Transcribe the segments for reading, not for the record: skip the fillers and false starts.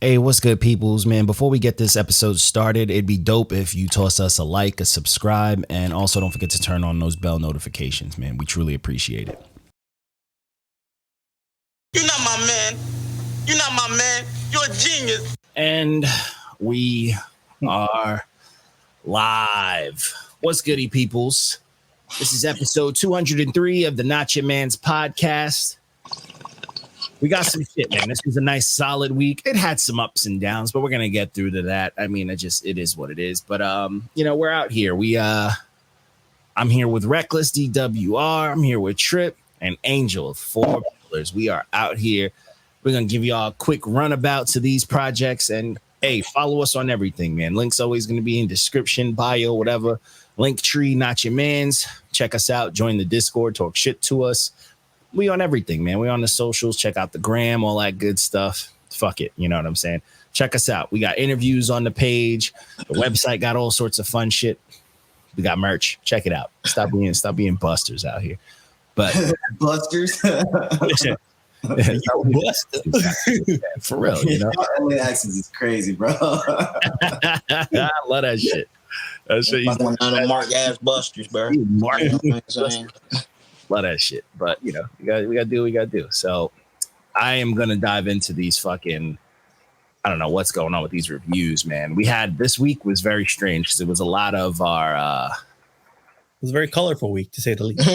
Hey, what's good, peoples, man? Before we get this episode started, it'd be dope if you toss us a like, a subscribe, and also don't forget to turn on those bell notifications, man. We truly appreciate it. You're not my man. You're not my man. You're a genius. And we are live. What's goody, peoples? This is episode 203 of the NotYamanz podcast. We got some shit, man. This was a nice, solid week. It had some ups and downs, but we're gonna get through to that. I mean, it is what it is. But we're out here. I'm here with Reckless DWR. I'm here with Trip and Angel of Four Pillars. We are out here. We're gonna give y'all a quick runabout to these projects, and hey, follow us on everything, man. Links always gonna be in description, bio, whatever. Linktree, NotYamanz. Check us out. Join the Discord. Talk shit to us. We on everything, man. We on the socials. Check out the gram, all that good stuff. Fuck it. You know what I'm saying? Check us out. We got interviews on the page. The website got all sorts of fun shit. We got merch. Check it out. Stop being busters out here. But busters. Yeah, for real, you know. LA accents is crazy, bro. I love that shit. That shit. One of the mark ass busters, bro. Mark. You know what I'm saying? Love that shit, but you know, we gotta do what we gotta do. So I am gonna dive into these fucking, I don't know what's going on with these reviews, man. We had this week was very strange because it was a lot of our it was a very colorful week, to say the least.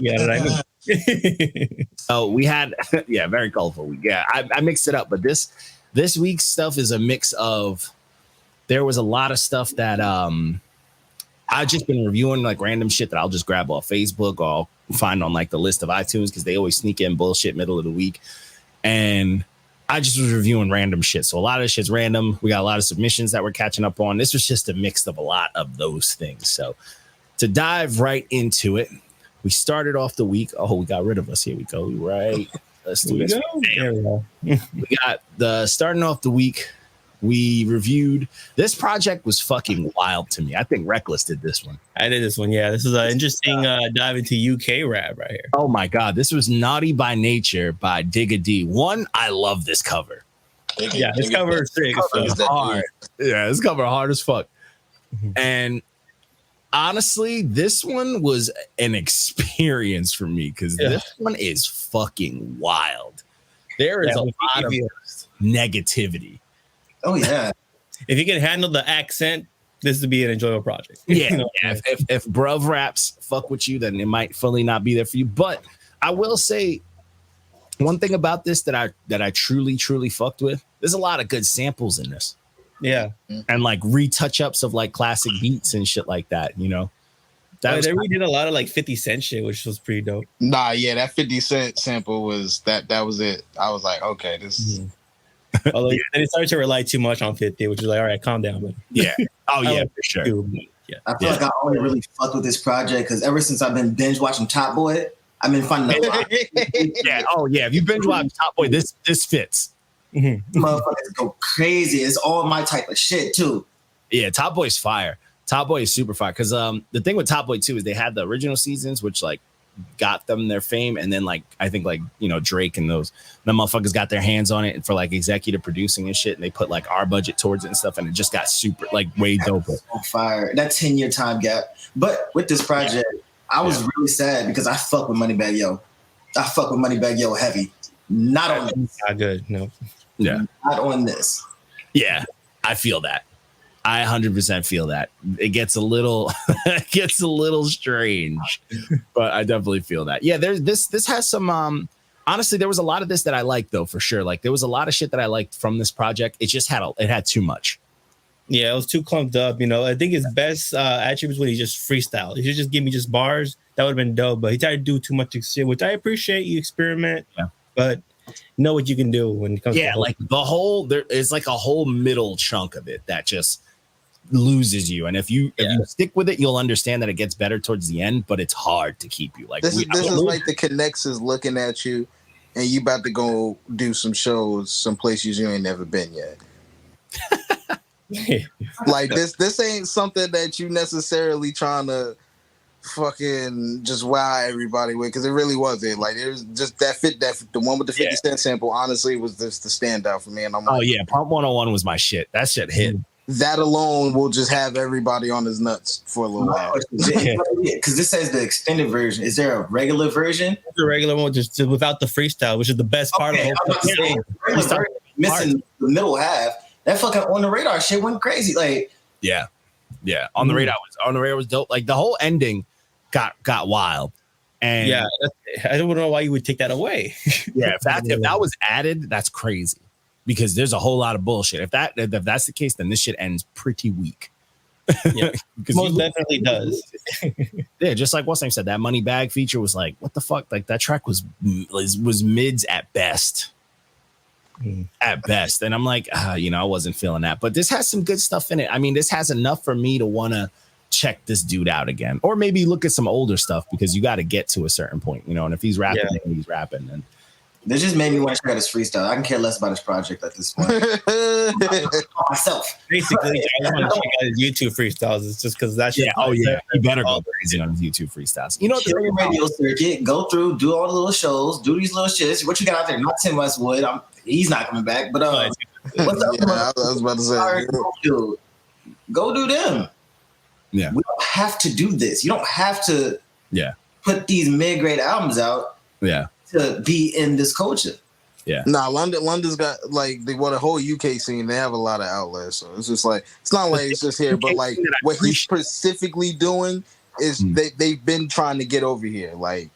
Yeah, I mean. So we had very colorful week. Yeah, I mixed it up, but this week's stuff is a mix of, there was a lot of stuff that I've just been reviewing, like random shit that I'll just grab off Facebook or I'll find on like the list of iTunes because they always sneak in bullshit middle of the week. And I just was reviewing random shit. So a lot of shit's random. We got a lot of submissions that we're catching up on. This was just a mix of a lot of those things. So to dive right into it, we started off the week. Oh, we got rid of us. Here we go. Right. Let's do this. There we go. We got the starting off the week. We reviewed this project was fucking wild to me. I think Reckless did this one. I did this one. Yeah, this is an interesting dive into UK rap right here. Oh my god, this was Naughty by Nature by Digga D. One, I love this cover. Yeah, this cover is sick. Hard. Yeah, this cover hard as fuck. Mm-hmm. And honestly, this one was an experience for me because this one is fucking wild. There is a lot of negativity. Oh yeah. If you can handle the accent, this would be an enjoyable project. Yeah. You know? If bruv raps fuck with you, then it might fully not be there for you. But I will say one thing about this that I truly fucked with. There's a lot of good samples in this. Yeah. And like retouch ups of like classic beats and shit like that, you know. They redid a lot of like 50 Cent shit, which was pretty dope. Nah, yeah, that 50 Cent sample was that was it. I was like, okay, this is Although then it started to rely too much on 50, which is like, all right, calm down. But yeah. Oh yeah, for sure. Yeah. I feel like I only really fucked with this project because ever since I've been binge watching Top Boy, I've been finding a lot. Yeah. Oh yeah. If you've been watching Top Boy, this fits. Mm-hmm. Motherfuckers go crazy. It's all my type of shit too. Yeah, Top Boy's fire. Top Boy is super fire because the thing with Top Boy too is they had the original seasons, which like got them their fame, and then like I think like you know Drake and the motherfuckers got their hands on it for like executive producing and shit, and they put like our budget towards it and stuff, and it just got super like way doper. On fire. That 10-year time gap. But with this project, I was really sad because I fuck with Moneybagg Yo. I fuck with Moneybagg Yo heavy. Not on this. Not good. No. Yeah. Not on this. Yeah, I feel that. I 100% feel that. It gets a little strange, but I definitely feel that. Yeah, there's this has some honestly, there was a lot of this that I liked though, for sure. Like there was a lot of shit that I liked from this project. It just had too much. Yeah, it was too clumped up, you know. I think his best attributes when he just freestyle. If you just give me just bars, that would have been dope, but he tried to do too much shit, which I appreciate. You experiment, but know what you can do when it comes to like the whole there is like a whole middle chunk of it that just loses you, and if you stick with it, you'll understand that it gets better towards the end, but it's hard to keep you. Like this is like the connections looking at you, and you about to go do some shows, some places you ain't never been yet. Like this ain't something that you necessarily trying to fucking just wow everybody with, because it really was it. Like it was just that the one with the 50 Cent sample, honestly, was just the standout for me. And I'm like, yeah, Pump 101 was my shit. That shit hit. That alone will just have everybody on his nuts for a little while. Because this says the extended version. Is there a regular version? The regular one, just without the freestyle, which is the best part of the whole thing. Missing the middle half. That fucking On the Radar shit went crazy. Like, yeah. On the radar was dope. Like the whole ending got wild. And yeah, I don't know why you would take that away. Yeah, if that was added, that's crazy. Because there's a whole lot of bullshit. If that's the case, then this shit ends pretty weak. Yeah, most definitely does. Yeah, just like what's name said, that Money Bag feature was like, what the fuck? Like that track was mids at best. At best. And I'm like, I wasn't feeling that. But this has some good stuff in it. I mean, this has enough for me to want to check this dude out again. Or maybe look at some older stuff, because you got to get to a certain point, and if he's rapping, he's rapping. And this just made me want to check out his freestyle. I can care less about his project at this point. Myself. Basically, I want to check out his YouTube freestyles. It's just because that's he better go crazy on his YouTube freestyles. The radio circuit, go through, do all the little shows, do these little shits. What you got out there? Not Tim Westwood. He's not coming back. But what's up? I was about to say, go do them. Yeah, we don't have to do this. You don't have to. Put these mid-grade albums out. Yeah. To be in this culture. Yeah. Nah, London's got the whole UK scene, they have a lot of outlets. So it's just like, it's not like it's just here, but like what he's specifically doing is they've been trying to get over here. Like,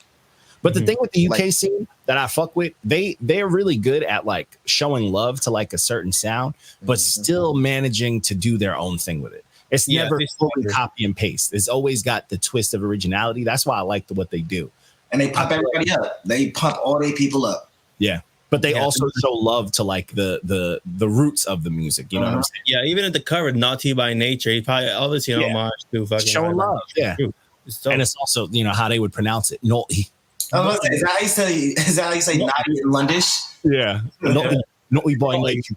but the thing with the UK scene that I fuck with, they're really good at like showing love to like a certain sound, but still managing to do their own thing with it. It's never fully copy and paste. It's always got the twist of originality. That's why I like what they do. And they pump everybody up. They pump all their people up. Yeah. But they also show love to like the roots of the music. You know what I'm saying? Yeah, even at the cover, Noughty by Nature, he probably obviously an homage to fucking showing love. Yeah. And it's also, how they would pronounce it. Noughty. Is that how you say naughty in Londish? Yeah. Noughty by Nature.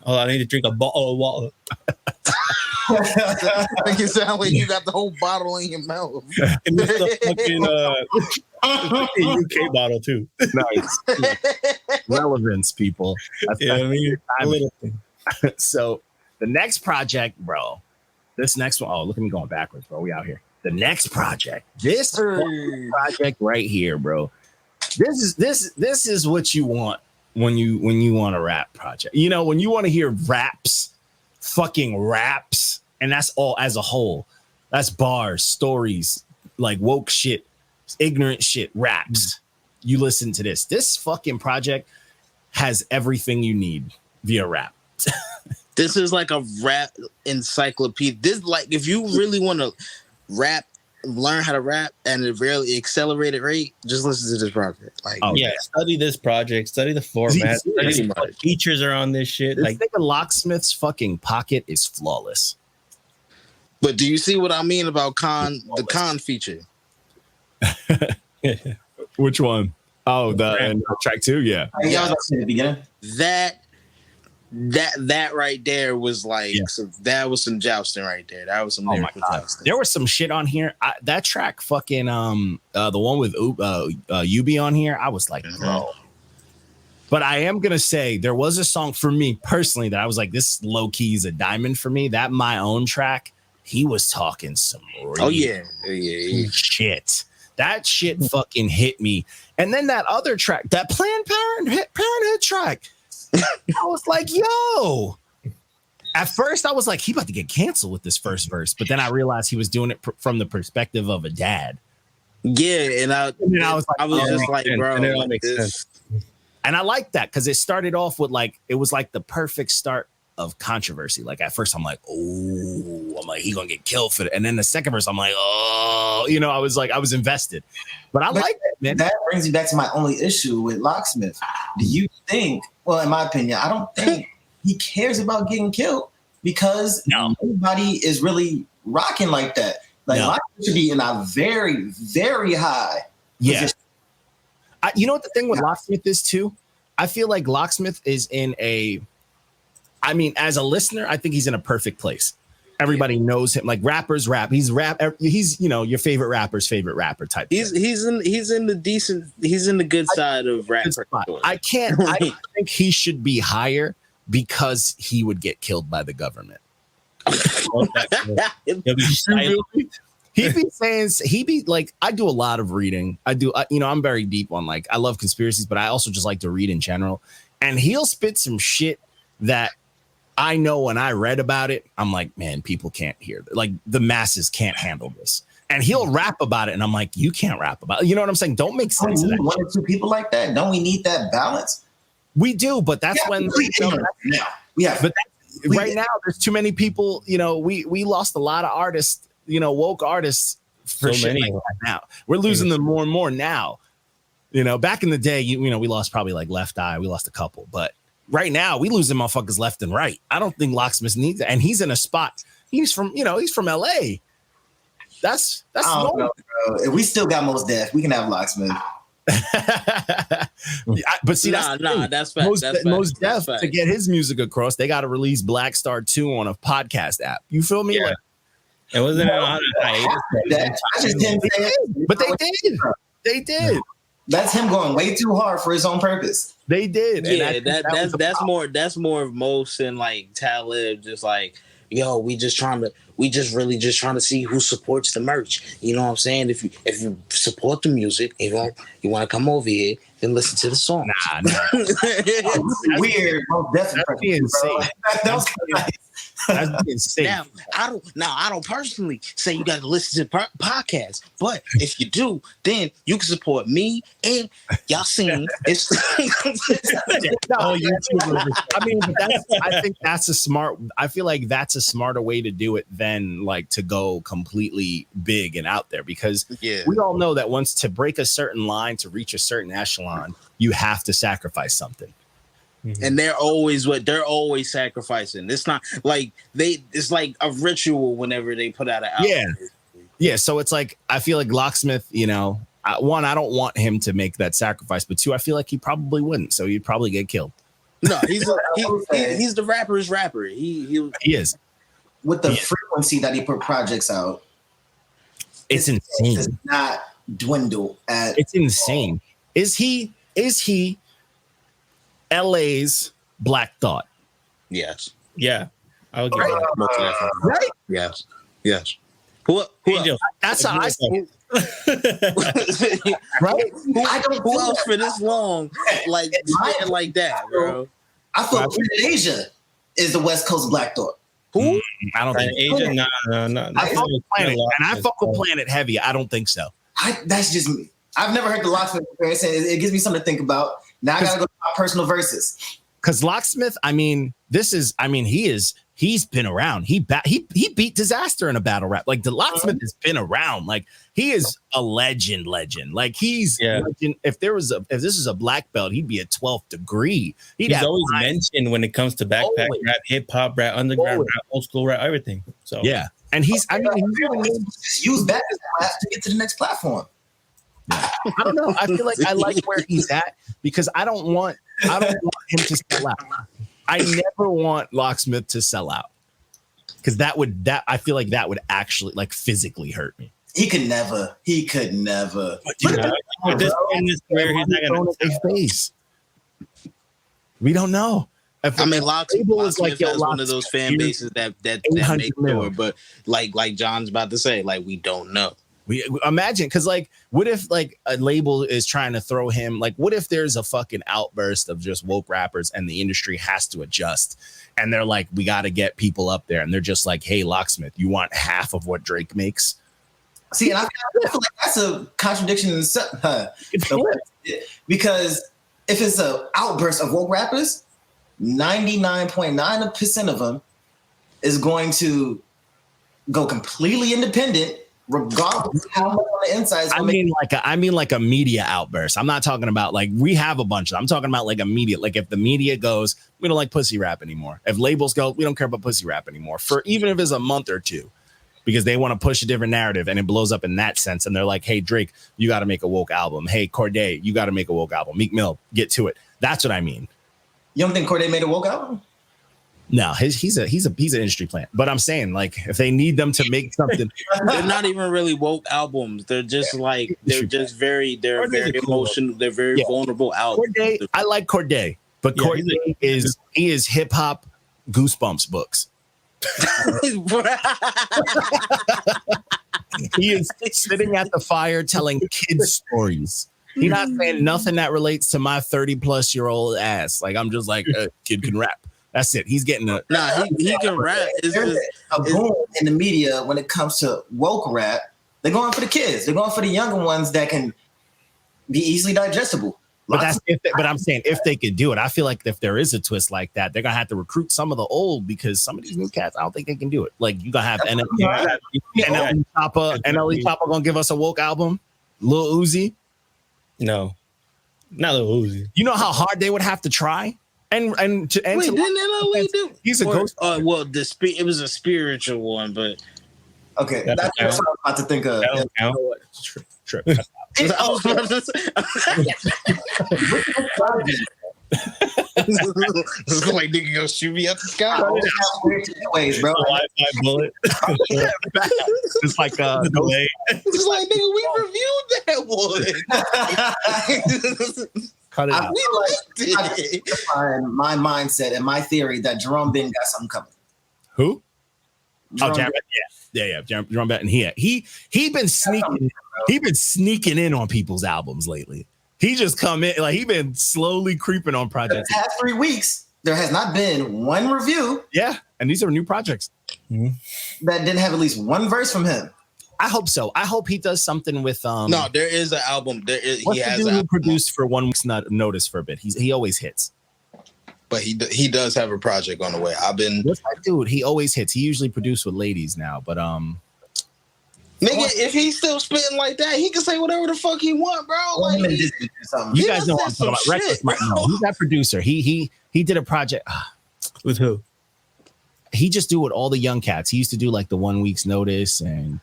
Oh, I need to drink a bottle of water. Make it sound like you got the whole bottle in your mouth. And this is a fucking UK bottle too. Nice. Relevance, people. So the next project, bro. This next one. Oh, look at me going backwards, bro. We out here. The next project. This project right here, bro. This is what you want when you want a rap project. When you want to hear fucking raps, and that's all as a whole. That's bars, stories, like woke shit, ignorant shit, raps. You listen to this. This fucking project has everything you need via rap. This is like a rap encyclopedia. This, like, if you really want to learn how to rap and at a really accelerated rate, just listen to this project. Like, study this project, study the format, study what features are on this shit. This nigga Locksmith's fucking pocket is flawless. But do you see what I mean about the Con feature? Which one? Oh, the track 2, yeah. I was at the beginning. That right there was like that was some jousting right there. That was some jousting. There was some shit on here. That track, fucking the one with Yubi on here. I was like, bro. But I am gonna say there was a song for me personally that I was like, this low key is a diamond for me. That My Own track, he was talking some shit. That shit fucking hit me. And then that other track, that Planned Parenthood track. I was like, yo. At first, I was like, he about to get canceled with this first verse. But then I realized he was doing it from the perspective of a dad. Yeah, and I was just like, bro, and it all makes sense. And I like that because it started off with like, it was like the perfect start of controversy. Like at first, I'm like, he gonna get killed for it. And then the second verse, I'm like, I was invested. But I like that, man. That brings me back to my only issue with Locksmith. Do you think? Well, in my opinion, I don't think he cares about getting killed because nobody is really rocking like that. Like Locksmith should be in a very, very high position. You know what the thing with Locksmith is too? I feel like Locksmith is as a listener, I think he's in a perfect place Everybody knows him. Like rappers rap. He's your favorite rapper's favorite rapper type. He's in the good side of rap. I don't think he should be higher because he would get killed by the government. He'd be like, I do a lot of reading. I'm very deep on like, I love conspiracies, but I also just like to read in general. And he'll spit some shit that I know when I read about it, I'm like, man, people can't hear it. Like the masses can't handle this. And he'll rap about it. And I'm like, you can't rap about it. You know what I'm saying? Don't make sense of that. One or two people like that. Don't we need that balance? We do, but that's when right now there's too many people. We lost a lot of artists, woke artists for so many like that now. We're losing them more and more now. Back in the day, we lost probably like Left Eye. We lost a couple, but right now we losing motherfuckers left and right. I don't think Locksmith needs it. And he's in a spot. He's from LA. That's normal. Know, bro. We still got Mos Def. We can have Locksmith. But see, that's fact. Mos Def to get his music across, they got to release Black Star 2 on a podcast app. You feel me? Yeah. Like, it wasn't on but they did. That's him going way too hard for his own purpose. They did. Yeah, that's more of Mos and like Talib, just like, yo, we just really trying to see who supports the merch. You know what I'm saying? If you support the music, you want to come over here, then listen to the song. Nah. Weird. That's insane. That was nice. That's insane. Now, I don't personally say you got to listen to podcasts, but if you do, then you can support me and y'all seen it's. I feel like that's a smarter way to do it than like to go completely big and out there, because we all know that once to break a certain line, to reach a certain echelon, you have to sacrifice something. And they're always sacrificing. It's not like it's like a ritual whenever they put out an album. Yeah. So it's like, I feel like Locksmith, one, I don't want him to make that sacrifice, but two, I feel like he probably wouldn't. So he'd probably get killed. No, he's the rapper's rapper. He is. With the frequency that he put projects out, it's insane. It does not dwindle at. It's insane. Is he LA's Black Thought? Yes. Yeah. I would give that. Right? Yes. Who that's how I see it. Right? Who else for this long like that, bro? I thought Planet Asia is the West Coast Black Thought. Who? I don't think Asia. No. I fuck with Planet, and I fuck with Planet heavy. I don't think so. That's just me. I've never heard the Locksmith comparison. It gives me something to think about. Now I gotta go to my personal verses. Because Locksmith, he's been around. He beat Disaster in a battle rap. Like the Locksmith has been around. Like he is a legend. Like he's legend. If this is a black belt, he'd be a 12th degree. He's always mentioned when it comes to backpack rap, hip hop rap, underground rap, old school rap, everything. So yeah, and he's use that as a class to get to the next platform. I don't know. I feel like I like where he's at because I don't want him to sell out. I never want Locksmith to sell out because I feel like that would actually like physically hurt me. He could never. But at this point in his career, he's not gonna face. We don't know. Locksmith is like one of those fan bases that make sure, but like John's about to say, like we don't know. We imagine, because like, what if like a label is trying to throw him? Like, what if there's a fucking outburst of just woke rappers and the industry has to adjust, and they're like, we got to get people up there, and they're just like, hey, Locksmith, you want half of what Drake makes? See, and I feel like that's a contradiction in itself, because if it's an outburst of woke rappers, 99.9% of them is going to go completely independent. Regardless of how much on the inside, I mean like a media outburst. I'm not talking about like we have a bunch of them. I'm talking about like a media, like if the media goes, we don't like pussy rap anymore. If labels go, we don't care about pussy rap anymore, for even if it's a month or two, because they want to push a different narrative and it blows up in that sense. And they're like, hey, Drake, you got to make a woke album. Hey, Cordae, you got to make a woke album. Meek Mill, get to it. That's what I mean. You don't think Cordae made a woke album? No, he's an industry plant. But I'm saying, like, if they need them to make something, they're not even really woke albums. They're just like they're very emotional. They're very vulnerable albums. Corday, I like Corday, but Corday is hip hop Goosebumps books. He is sitting at the fire telling kids stories. He's not saying nothing that relates to my 30-plus-year-old ass. Like, I'm just like, a kid can rap. That's it. He's getting he can rap. There's a boom in the media when it comes to woke rap. They're going for the kids. They're going for the younger ones that can be easily digestible. But I'm saying if they could do it, I feel like if there is a twist like that, they're gonna have to recruit some of the old because some of these new cats, I don't think they can do it. Like you gonna have NLE Chopper gonna give us a woke album, Lil Uzi. No, not Lil Uzi. You know how hard they would have to try. Wait, didn't NLE do? He's a ghost. Well, it was a spiritual one, but okay, that's what I was about to think of. Trip. It's like nigga go shoot me up the sky. Ways, bro. Wi-Fi bullet. It's like delay. It's like nigga, we reviewed that one. Cut it out. We liked it. My mindset and my theory that Jerome Ben got something coming. Who? Jerome Jerome, yeah. Jerome Benton. He been sneaking. He been sneaking in on people's albums lately. He just come in like he been slowly creeping on projects. The past 3 weeks, there has not been one review. Yeah, and these are new projects that didn't have at least one verse from him. I hope so. I hope he does something with No, there is an album. There is. What's the dude who produced for 1 week's notice for a bit? He always hits. But he does have a project on the way. What's that dude? He always hits. He usually produces with ladies now, but nigga, if he's still spitting like that, he can say whatever the fuck he want, bro. Like, you guys know what I'm talking about. Reckless might know. He's that producer. He did a project with who? He just do with all the young cats. He used to do like the 1 week's notice, and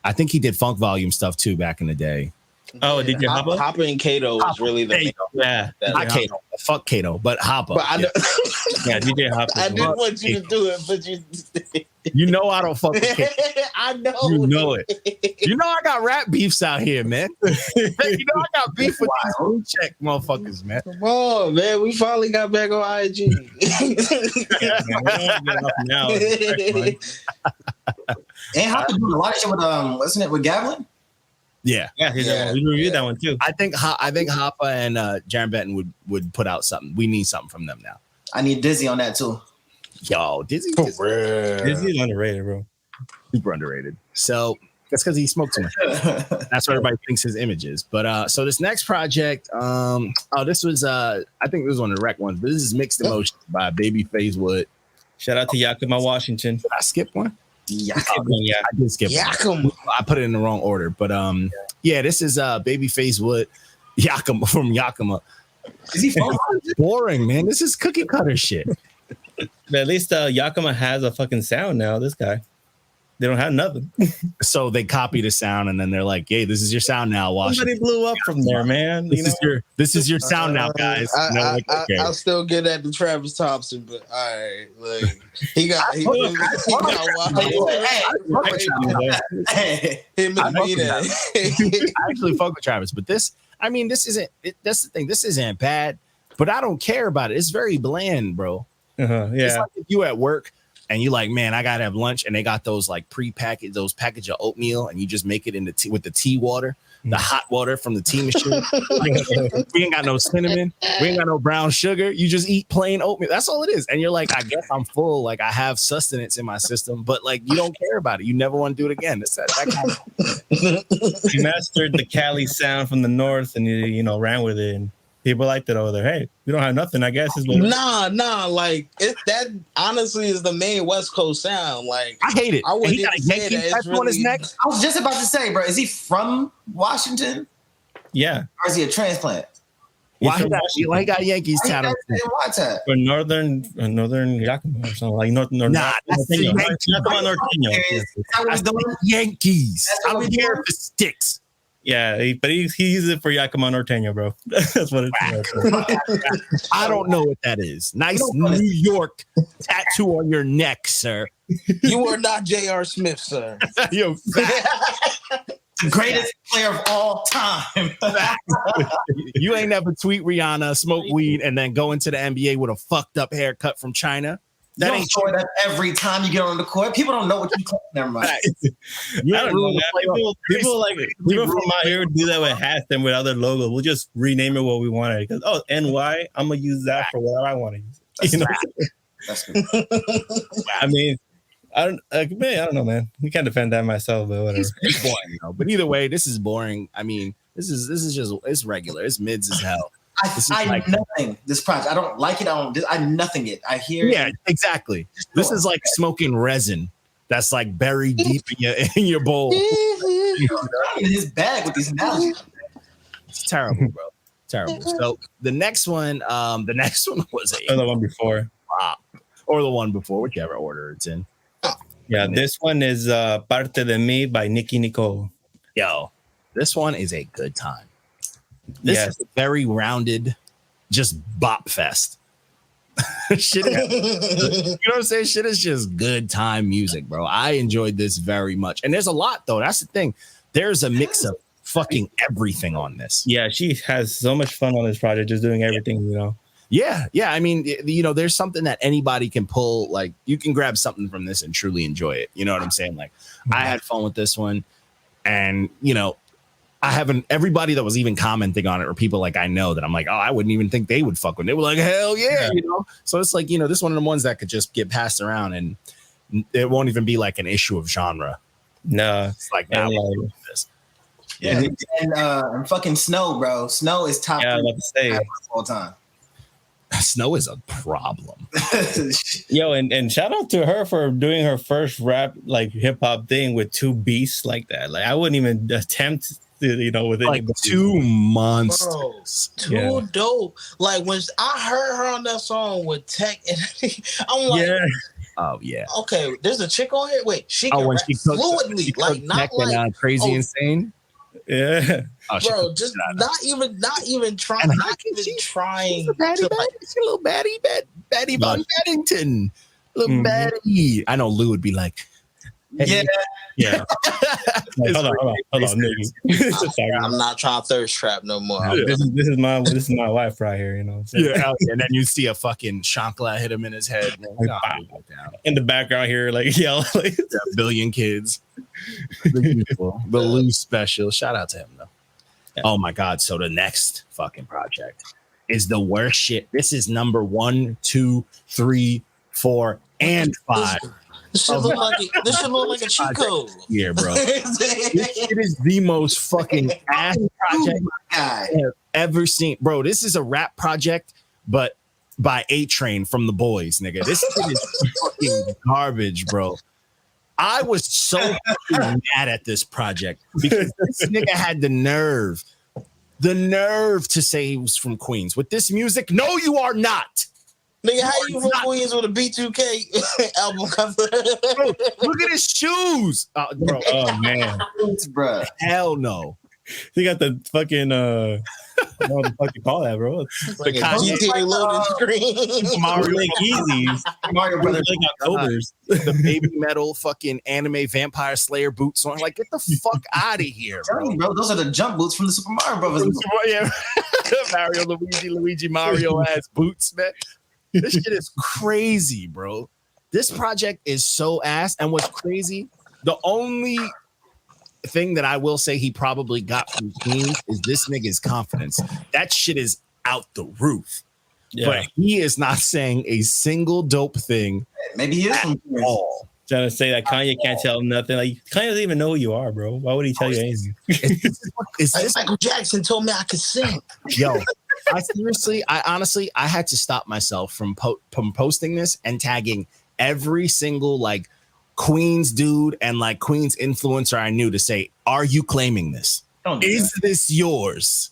I think he did Funk Volume stuff too back in the day. Oh, DJ Hoppa? Hoppa and Kato was really the not Kato. Fuck Kato, but Hoppa. But I know, yeah, DJ Hoppa. I didn't want you to do it, but you know I don't fuck with Kato. I know. You know it. You know I got rap beefs out here, man. You know I got beef with these blue check motherfuckers, man. Come on, man. We finally got back on IG. And Hoppa doing a lot of shit with wasn't it with Gavlin? Yeah. We reviewed that one too. I think Hoppa and Jaron Benton would put out something. We need something from them now. I need Dizzy on that too. Yo, Dizzy is underrated, bro. Super underrated. So that's because he smoked too much. That's what everybody thinks his image is. But so this next project, this was I think this was one of the rec ones, but this is Mixed Emotions by BabyFaceWood. Shout out to Yakima, Washington. Did I skip one? Yeah, I did skip one. I put it in the wrong order, but this is BabyFaceWood Yakima from Yakima. Is he boring, man? This is cookie cutter shit. But at least Yakima has a fucking sound now. This guy, they don't have nothing. So they copy the sound, and then they're like, "Hey, this is your sound now." Somebody blew up from there, man. This is your sound now, guys. I'll still get at the Travis Thompson, but all right, like he got. I actually fuck with Travis, but this isn't. That's the thing. This isn't bad, but I don't care about it. It's very bland, bro. It's like if you at work and you like, man, I gotta have lunch, and they got those like pre-packaged, those package of oatmeal, and you just make it in the tea with the tea water, the hot water from the tea machine. We ain't got no cinnamon, we ain't got no brown sugar. You just eat plain oatmeal. That's all it is. And you're like, I guess I'm full. Like I have sustenance in my system, but like you don't care about it. You never want to do it again. It's that kind of. He mastered the Cali sound from the north, and he ran with it. And people liked it over there. Hey, we don't have nothing, I guess. Nah. Like that honestly is the main West Coast sound. Like I hate it. I wouldn't he got a Yankee tattoo on his neck. I was just about to say, bro, is he from Washington? Yeah. Or is he a transplant? Why he got Yankees tattoo? For northern Yakima or something like north. Nah, that's Yakima, Yankees. I don't care if it sticks. Yeah, but he uses it for Yakima Norteño, bro. That's what it's. I don't know what that is. Nice New York tattoo on your neck, sir. You are not J.R. Smith, sir. Yo, Greatest player of all time. you ain't never tweet Rihanna, smoke weed, and then go into the NBA with a fucked up haircut from China. That ain't sure that every time you get on the court. People don't know what you call. Never mind. You don't know, man. People from out here do that with hats and with other logos. We'll just rename it what we want it. Because NY, I'm gonna use that for what I want to use. That's you know? That's good. I mean, I don't know, man. We can't defend that myself, but whatever. It's boring, but either way, this is boring. I mean, this is just it's regular. It's mids as hell. I like nothing this project. I don't like it. I nothing it. I hear it. Yeah, exactly. This is like smoking resin that's like buried deep in your bowl. In his bag with these analogies. It's terrible, bro. Terrible. So the next one was the one before. Or the one before, whichever order it's in. Yeah, this one is Parte de Mi by Nicole. Yo, this one is a good time. This is a very rounded, just bop fest. Shit is, you know what I'm saying? Shit is just good time music, bro. I enjoyed this very much. And there's a lot, though. That's the thing. There's a mix of fucking everything on this. Yeah, she has so much fun on this project, just doing everything, you know. Yeah. I mean, you know, there's something that anybody can pull. Like, you can grab something from this and truly enjoy it. You know what I'm saying? Like, I had fun with this one. And, you know, everybody that was even commenting on it or people like I know that I'm like, oh, I wouldn't even think they would fuck with it. They were like, hell yeah, you know? So it's like, you know, this is one of the ones that could just get passed around and it won't even be like an issue of genre. No. It's like, now this. Yeah, and fucking Snow, bro. Snow is top 3 of all time. Snow is a problem. Yo, and shout out to her for doing her first rap like hip hop thing with 2 beasts like that. Like I wouldn't even attempt to, you know, with like 2 monsters. Bro, dope. Like when I heard her on that song with Tech, and I'm like, oh yeah. Okay, there's a chick on here. Wait, she can rap fluidly, like not like Crazy Insane. Yeah, bro, just not even trying. She's a little baddie Von Paddington, little baddie. I know Lou would be like, hey, yeah. Like, hold on, Nicki. I'm not trying to thirst trap no more. Yeah. This is my wife right here. You know. Yeah, and then you see a fucking chancla hit him in his head. In the background here, like yell, like a billion kids. The Lou special. Shout out to him though. Yeah. Oh my god! So the next fucking project is the worst shit. This is number 1, 2, 3, 4, and 5. This should look like a cheat code. Yeah, bro. It is the most fucking ass project I have ever seen. Bro, this is a rap project, but by A-Train from The Boys, nigga. This shit is fucking garbage, bro. I was so fucking mad at this project because this nigga had the nerve to say he was from Queens. With this music, no, you are not. Nigga, how you from Queens with a B2K album cover? Bro, look at his shoes. Bro, oh man. Bro. Hell no. He got the fucking what the fuck you call that, bro? The GTA loading screen. Mario Yeezys. Mario Brothers. October's. The baby metal fucking anime Vampire Slayer boots on. Like, get the fuck out of here, bro. Those are the jump boots from the Super Mario Brothers. Yeah. Mario, Luigi, Mario ass boots, man. This shit is crazy, bro. This project is so ass. And what's crazy, the only thing that I will say he probably got from Queens is this nigga's confidence. That shit is out the roof. Yeah. But he is not saying a single dope thing. Maybe he is from Queens. All. Trying to say that Kanye can't tell nothing. Like Kanye doesn't even know who you are, bro. Why would he tell you anything? Is this Michael Jackson told me I could sing? Yo, I honestly, I had to stop myself from posting this and tagging every single like Queens dude and like Queens influencer I knew to say, "Are you claiming this? Is this yours?"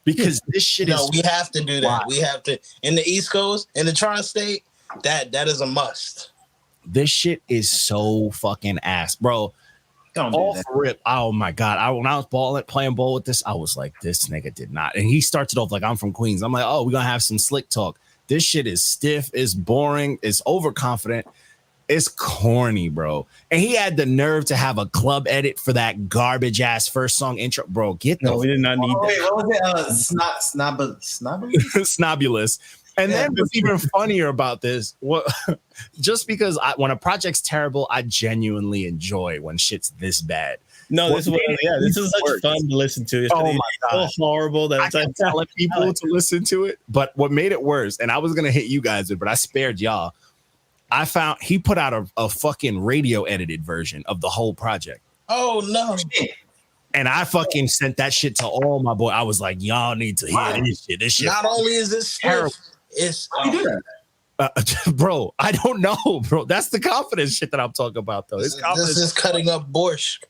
Because this shit is. No, we have to do that. Wild. We have to in the East Coast, in the Tri-State. That is a must. This shit is so fucking ass, bro. Don't do Off that. rip. Oh my God. When I was playing ball with this, I was like, this nigga did not. And he started off like, I'm from Queens. I'm like, oh, we're going to have some slick talk. This shit is stiff. It's boring. It's overconfident. It's corny, bro. And he had the nerve to have a club edit for that garbage ass first song intro. Bro, get the. No, we did not need that. Wait, what was it? Snobulous. And then what's even funnier about this, just because when a project's terrible, I genuinely enjoy when shit's this bad. No, this is such fun to listen to. It's my God. so horrible that I'm telling people to listen to it. But what made it worse, and I was gonna hit you guys with, but I spared y'all. I found he put out a fucking radio edited version of the whole project. Oh no. And I fucking sent that shit to all my boys. I was like, y'all need to hear this shit. This shit. Not only is this terrible, it's bro, I don't know, bro. That's the confidence shit that I'm talking about, though. This is cutting up borscht.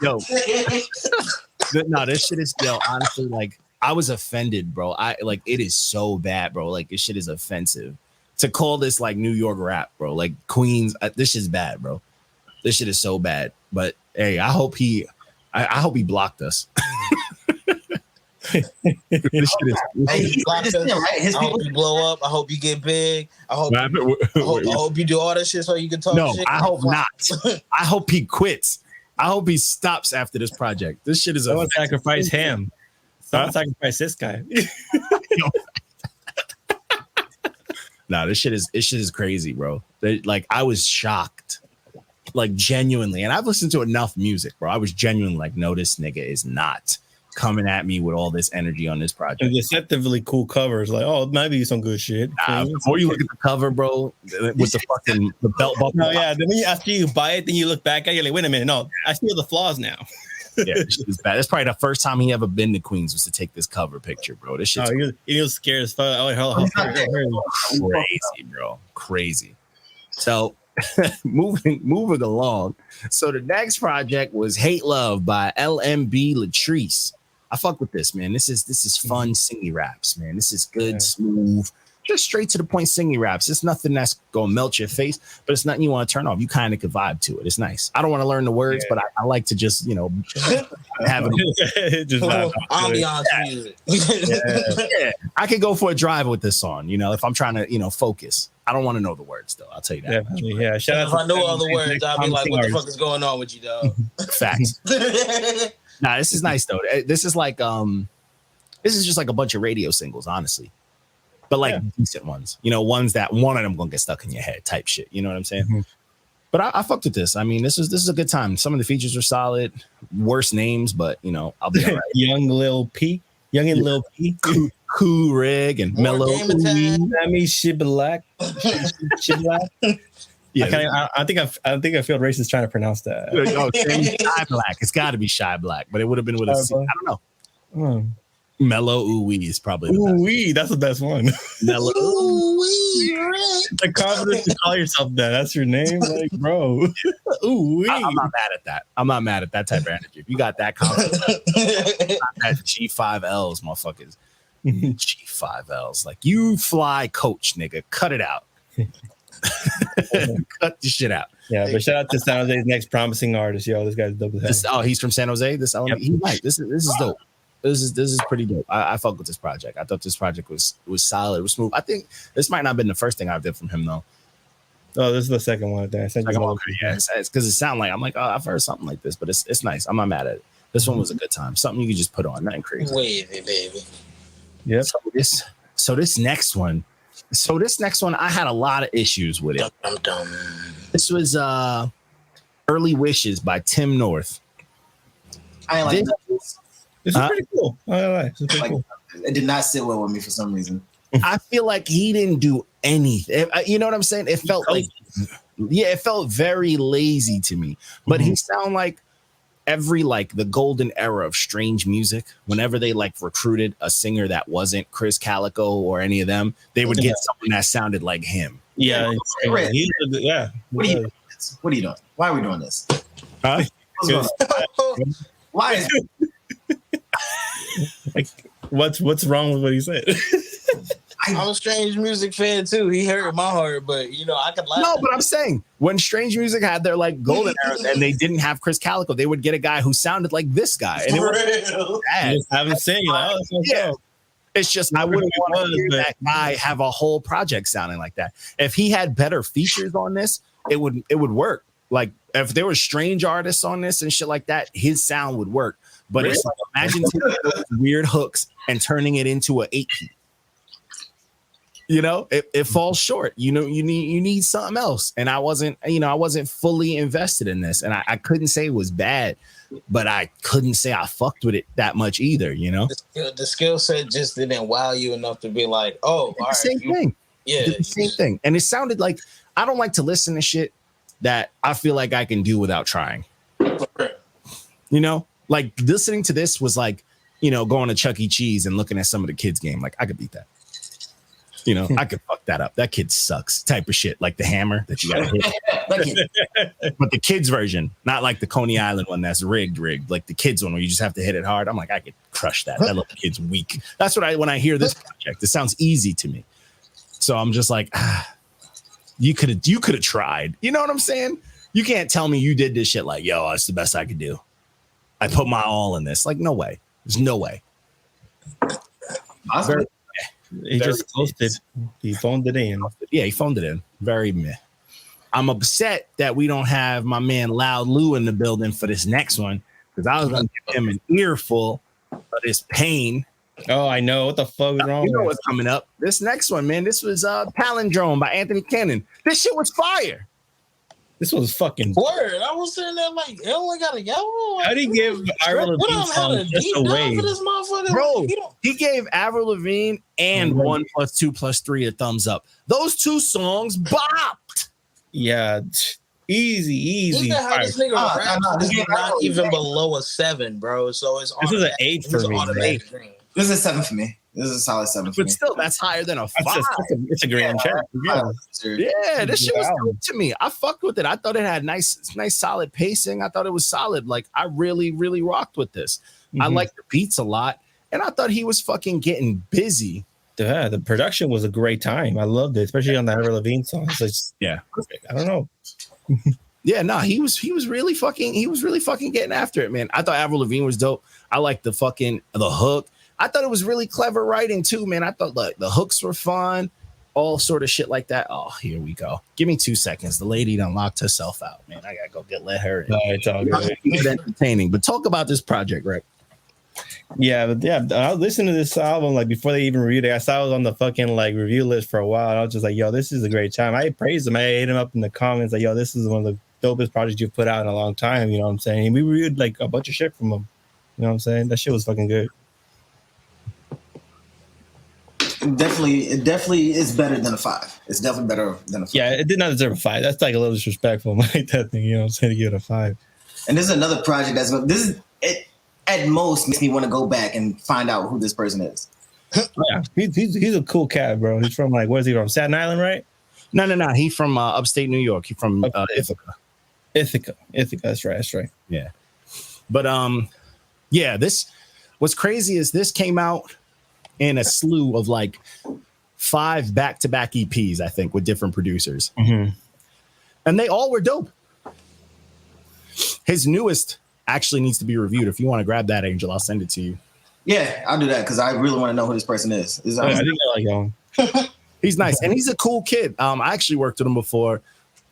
Yo, no, this shit is honestly, like, I was offended, bro. It is so bad, bro. Like, this shit is offensive to call this like New York rap, bro. Like Queens, this shit's bad, bro. This shit is so bad. But hey, I hope he blocked us. This shit is. I hope you blow up. I hope you get big. I hope you do all that shit so you can talk. No, shit. I hope not. I hope he quits. I hope he stops after this project. This shit is. I want to sacrifice him. So I'll sacrifice this guy. No, this shit is crazy, bro. Like, I was shocked, like, genuinely, and I've listened to enough music, bro. I was genuinely like, no, this nigga is not coming at me with all this energy on this project. And deceptively cool covers, like, oh, maybe some good shit. Before you look at the cover, bro, with the belt buckle. No, yeah. Then after you buy it, then you look back at it, you're like, wait a minute, no, I see the flaws now. Yeah, this shit is bad. That's probably the first time he ever been to Queens was to take this cover picture, bro. This shit's he was scared as fuck. Oh, hell, crazy, bro. Crazy. So moving along. So the next project was Hate Love by LMB Letrece. I fuck with this, man. This is fun singy raps, man. This is good, smooth, just straight to the point singy raps. It's nothing that's gonna melt your face, but it's nothing you want to turn off. You kind of could vibe to it. It's nice. I don't want to learn the words, but I like to just, have it. Just ambiance music. Yeah. I could go for a drive with this song, if I'm trying to, focus. I don't want to know the words, though. I'll tell you that. Definitely, yeah. Shout out if I know all the words, I'll be like, what the fuck is going on with you, dog? Facts. Nah, this is nice, though. This is like, this is just like a bunch of radio singles, honestly. But like decent ones, ones that one of them gonna get stuck in your head type shit. You know what I'm saying? Mm-hmm. But I fucked with this. I mean, this is a good time. Some of the features are solid. Worse names, but I'll be all right. Young and Lil P. Cool Rig and Mellow. Shibalak. Yeah, I think I feel racist trying to pronounce that. Shy Black. It's got to be Shy Black, but it would have been with a C. I don't know. Mellow Ooh-wee is probably the best. Ooh-wee, that's the best one. Mellow Ooh-wee. The confidence to call yourself that. That's your name, like, bro. Ooh-wee. I'm not mad at that. I'm not mad at that type of energy. If you got that confidence, that G5Ls, motherfuckers. G5Ls. Like, you fly coach, nigga. Cut it out. Cut the shit out. Yeah, but shout out to San Jose's next promising artist. Yo, this guy's dope as hell. He's from San Jose? This is dope. This is pretty dope. I fuck with this project. I thought this project was solid. It was smooth. I think this might not have been the first thing I did from him though. Oh, this is the second one. Yeah, it's because it sounded like I'm like, oh, I've heard something like this, but it's nice. I'm not mad at it. This one was a good time. Something you could just put on. Nothing crazy. Wavy, baby. Yeah. So this next one, I had a lot of issues with it. This was Early Wishes by Tim North. I like this. This is pretty cool. Cool. It did not sit well with me for some reason. I feel like he didn't do anything. You know what I'm saying? It felt it felt very lazy to me. But he sounded like the golden era of strange music. Whenever they recruited a singer that wasn't Chris Calico or any of them, they would get someone that sounded like him. Yeah. What are you doing? Why are we doing this? Huh? Why is what's wrong with what he said? I'm a Strange Music fan too. He hurt my heart, but you know I could laugh. No, but I'm saying when Strange Music had their like golden eras and they didn't have Chris Calico, they would get a guy who sounded like this guy. And it was bad. You just haven't seen like, oh, yeah. It's just I wouldn't want to hear that guy have a whole project sounding like that. If he had better features on this, it would work. Like if there were strange artists on this and shit like that, his sound would work. But really? It's like imagine taking those weird hooks and turning it into an 8-key. You know, it falls short. You know, you need something else. And I wasn't fully invested in this. And I couldn't say it was bad, but I couldn't say I fucked with it that much either, you know? The skill set just didn't wow you enough to be like, oh, all right. Same thing. Yeah. The same thing. And it sounded like I don't like to listen to shit that I feel like I can do without trying. You know, like listening to this was like, you know, going to Chuck E. Cheese and looking at some of the kids' game. Like I could beat that. You know, I could fuck that up. That kid sucks type of shit. Like the hammer that you gotta hit. But the kids version, not like the Coney Island one that's rigged. Like the kids one where you just have to hit it hard. I'm like, I could crush that. That little kid's weak. That's what when I hear this project, it sounds easy to me. So I'm just like, you could have tried. You know what I'm saying? You can't tell me you did this shit like, yo, that's the best I could do. I put my all in this. Like, no way. There's no way. He just posted. He phoned it in. Yeah, he phoned it in. Very meh. I'm upset that we don't have my man Loud Lou in the building for this next one because I was going to give him an earful of this pain. Oh, I know. What the fuck is wrong? You know what's coming up. This next one, man. This was Palindrome by Anthony Kannon. This shit was fire. This was fucking word. I was sitting there like, it only got a yellow. How did he give Avril Lavigne just away? Bro, he gave Avril Lavigne and 1 + 2 + 3 a thumbs up. Those two songs bopped. Yeah, easy. This nigga this is not even below a 7, bro. So it's this is an 8 for me. This is a 7 for me. This is a solid 7 for me. But still, that's higher than a 5. It's a grand check. Yeah, this shit was dope to me. I fucked with it. I thought it had nice, solid pacing. I thought it was solid. Like, I really, really rocked with this. Mm-hmm. I liked the beats a lot. And I thought he was fucking getting busy. Yeah, the production was a great time. I loved it, especially on the Avril Lavigne song. Yeah. I don't know. Yeah, no, he was really fucking getting after it, man. I thought Avril Lavigne was dope. I liked the hook. I thought it was really clever writing too, man. I thought like the hooks were fun, all sort of shit like that. Oh, here we go. Give me 2 seconds. The lady done locked herself out, man. I gotta go let her in. No, it's all good. It's entertaining, but talk about this project, Rick. Yeah, I was listening to this album like before they even reviewed it. I saw it was on the fucking like review list for a while, and I was just like, yo, this is a great time. I praised him. I ate him up in the comments like, yo, this is one of the dopest projects you've put out in a long time. You know what I'm saying? And we reviewed like a bunch of shit from him. You know what I'm saying? That shit was fucking good. It definitely is better than a 5. It's definitely better than a 5. Yeah, it did not deserve a 5. That's like a little disrespectful, like that thing. You know what I'm saying? To give it a 5. And this is another project it at most makes me want to go back and find out who this person is. Yeah, he's a cool cat, bro. He's from like, where's he from? Staten Island, right? No. He from upstate New York. He from Ithaca. Ithaca. That's right. Yeah. But yeah, this what's crazy is this came out in a slew of like 5 back-to-back EPs, I think, with different producers. Mm-hmm. And they all were dope. His newest actually needs to be reviewed. If you want to grab that, Angel, I'll send it to you. Yeah, I'll do that because I really want to know who this person is. I think I like him. He's nice. And he's a cool kid. I actually worked with him before.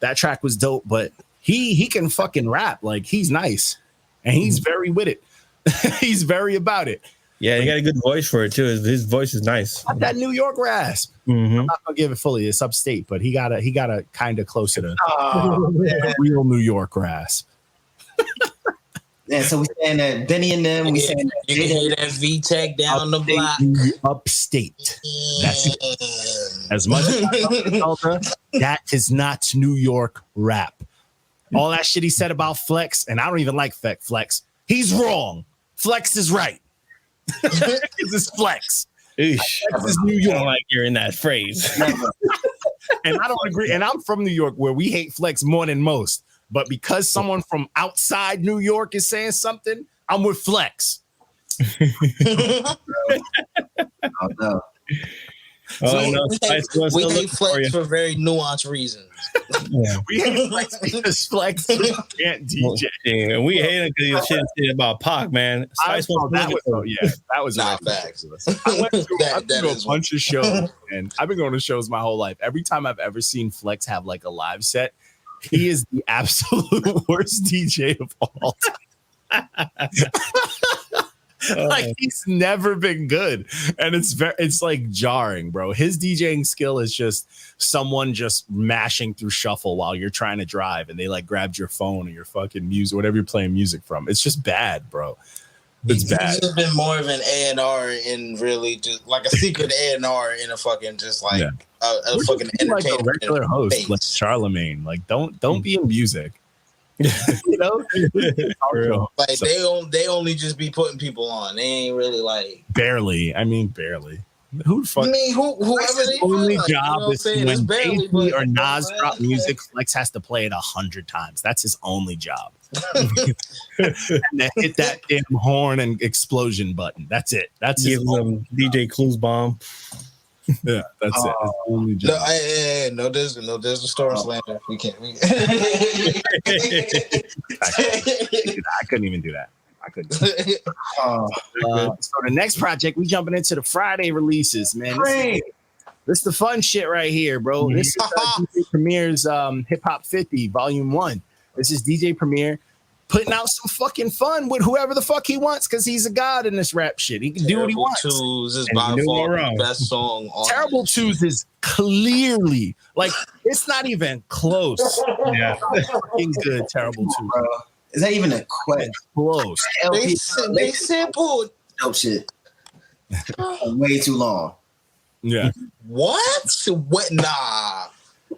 That track was dope, but he can fucking rap. Like, he's nice. And he's very with it. He's very about it. Yeah, he got a good voice for it too. His voice is nice. Got that New York rasp. Mm-hmm. I'm not gonna give it fully. It's upstate, but he got a kind of closer to real New York rasp. Yeah, so we saying that Benny and them. We saying that VTech down the block. Upstate. That's it. As much as I love Zelda, that is not New York rap. All that shit he said about Flex, and I don't even like Flex. He's wrong. Flex is right. This is Flex. This is New York. Like you're in that phrase. And I don't agree. And I'm from New York, where we hate Flex more than most. But because someone from outside New York is saying something, I'm with Flex. oh, no. We hate Flex for very nuanced reasons. Yeah. We hate Flex because Flex can't DJ. Yeah, we hate him because he's shit about Pac, man. That was not facts. I went to a bunch of shows, and I've been going to shows my whole life. Every time I've ever seen Flex have like a live set, he is the absolute worst DJ of all time. Like he's never been good, and it's like jarring, bro. His DJing skill is just someone just mashing through shuffle while you're trying to drive, and they like grabbed your phone or your fucking music, whatever you're playing music from. It's just bad, bro. It's bad. It's been more of an A&R and really just like a secret A&R in a fucking just like a fucking entertainment. Like a regular host, like Charlemagne. Like don't be in music. You know, like they only just be putting people on. They ain't really like barely. I mean, barely. Who the fuck? I mean, whoever they only like, job is when barely, Jay-Z or Nas drop music. Flex has to play it 100 times. That's his only job. And then hit that damn horn and explosion button. That's it. That's his DJ Clues bomb. Yeah, that's it. His only job. No, there's a storm slander. We can't. I couldn't even do that. I couldn't. So the next project, we jumping into the Friday releases, man. This is the fun shit right here, bro. This is DJ Premier's Hip Hop 50 Volume 1. This is DJ Premier putting out some fucking fun with whoever the fuck he wants because he's a god in this rap shit. He can do what he wants. Terrible Twos is by far the best song on Terrible Twos is clearly like it's not even close. Yeah, fucking good. Terrible Twos. Is that even a question? Close. They sampled dope shit. Way too long. Yeah. What? Nah.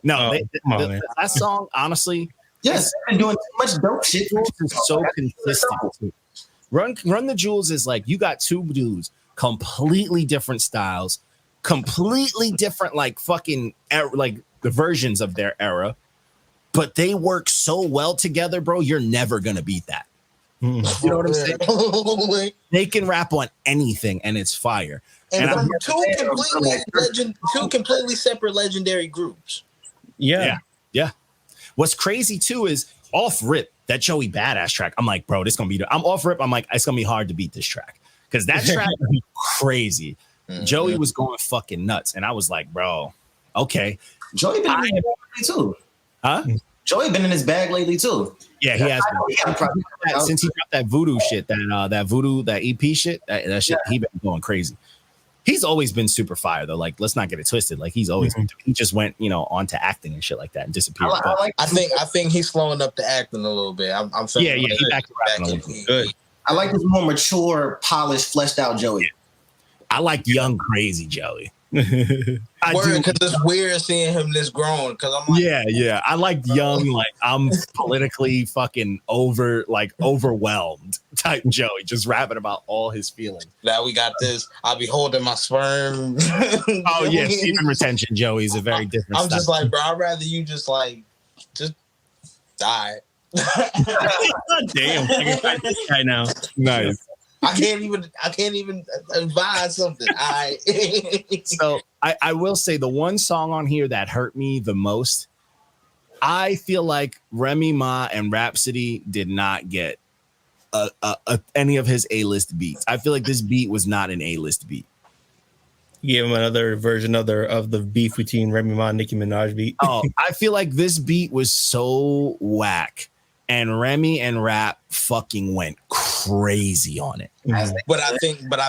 No, that song, honestly. Yes, I've been doing too much dope shit. Is so consistent. Run the Jewels is like you got two dudes, completely different styles, completely different like fucking like the versions of their era, but they work so well together, bro. You're never gonna beat that. You know what I'm saying? They can rap on anything, and it's fire. And two completely separate legendary groups. Yeah. What's crazy too is off rip that Joey Badass track. I'm like, bro, this gonna be. I'm off rip. I'm like, it's gonna be hard to beat this track because that track is crazy. Mm-hmm. Joey was going fucking nuts, and I was like, bro, okay. Joey been in his bag lately too. Huh? Joey been in his bag lately too. Yeah, he has. Since he dropped that voodoo shit, that EP shit, that shit, he been going crazy. He's always been super fire though. Like, let's not get it twisted. Like, he's always been, he just went, on to acting and shit like that and disappeared. I think he's slowing up the acting a little bit. I'm feeling he's back to rapping a little bit. Good. I like this more mature, polished, fleshed out Joey. I like young, crazy Joey. Because it's weird seeing him this grown. Because I'm like, yeah. I like young, like I'm politically fucking overwhelmed type Joey, just rapping about all his feelings. Now we got this. I'll be holding my sperm. Oh yeah, semen retention Joey is a very different. I'm just like, bro. I'd rather you just die. Damn, I got this guy now. Nice. I can't even advise something. So I will say the one song on here that hurt me the most, I feel like Remy Ma and Rhapsody did not get any of his A-list beats. I feel like this beat was not an A-list beat. You gave him another version of the beef between Remy Ma and Nicki Minaj beat. Oh, I feel like this beat was so whack. And Remy and Rap fucking went crazy on it. But I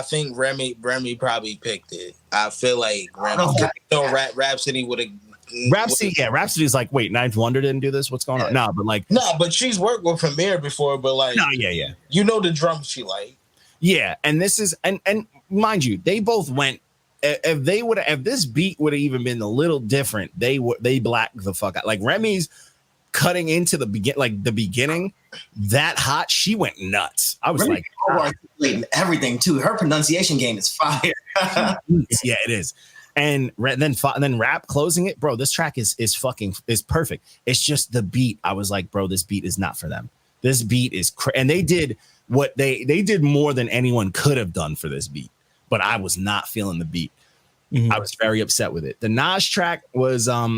think Remy probably picked it. I feel like Rhapsody would have. Rhapsody's like, wait, Ninth Wonder didn't do this? What's going on? But she's worked with Premier before, but like, you know the drums she like. Yeah, and this is and mind you, they both went. If this beat would have even been a little different, they blacked the fuck out. Like Remy's cutting into the beginning, that hot, she went nuts. I was Remy articulating everything too. Her pronunciation game is fire. Yeah, it is. And then Rap closing it, bro. This track is perfect. It's just the beat. I was like, bro, this beat is not for them. This beat is and they did what they did more than anyone could have done for this beat. But I was not feeling the beat. I was very upset with it. The Nas track was a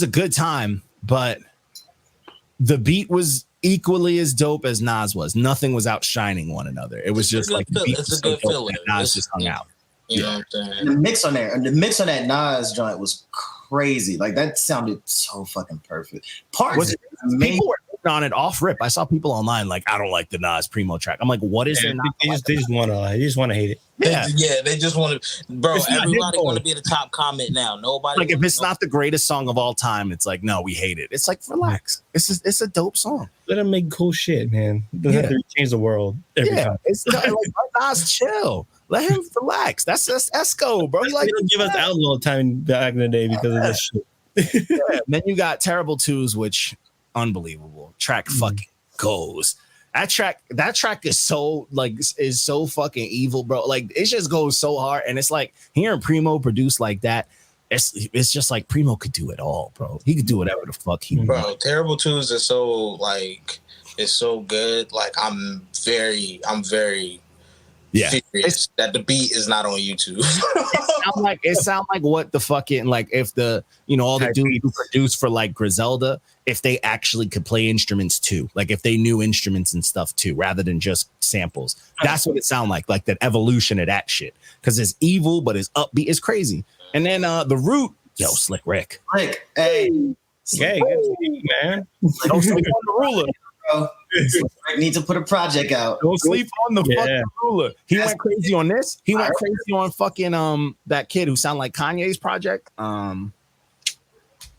good time, but the beat was equally as dope as Nas was. Nothing was outshining one another. It was just like it's a good feeling. Nas just hung out. You know what I'm saying? And the mix on that Nas joint was crazy. Like that sounded so fucking perfect. People were on it off rip. I saw people online like, I don't like the Nas Primo track. I'm like, what is there? They just want to hate it. Yeah, they just want to, bro. Everybody want to be the top comment now. Nobody like if it's not the greatest song of all time, it's like, no, we hate it. It's like, relax. It's a dope song. Let them make cool shit, man. They have to change the world every time. It's like Nas chill. Let him relax. That's Esco, bro. He like to give us album all the time back in the day because of this shit. Then you got Terrible Twos, which unbelievable track fucking goes. That track is so fucking evil, bro. Like it just goes so hard, and it's like hearing Primo produce like that. It's just like Primo could do it all, bro. He could do whatever the fuck he wants. Bro, Terrible Twos is so like it's so good. Like I'm very furious that the beat is not on YouTube. it sound like what the fucking like if the all the dudes who produce for like Griselda, if they actually could play instruments too, like if they knew instruments and stuff too, rather than just samples. That's what it sound like that evolution of that shit. Because it's evil, but it's upbeat, it's crazy. And then the Root, Slick Rick. Rick, hey, man. Don't sleep on the ruler. Bro. Rick needs to put a project out. Don't sleep on the fucking ruler. He went crazy on this. He went crazy on fucking that kid who sounded like Kanye's project.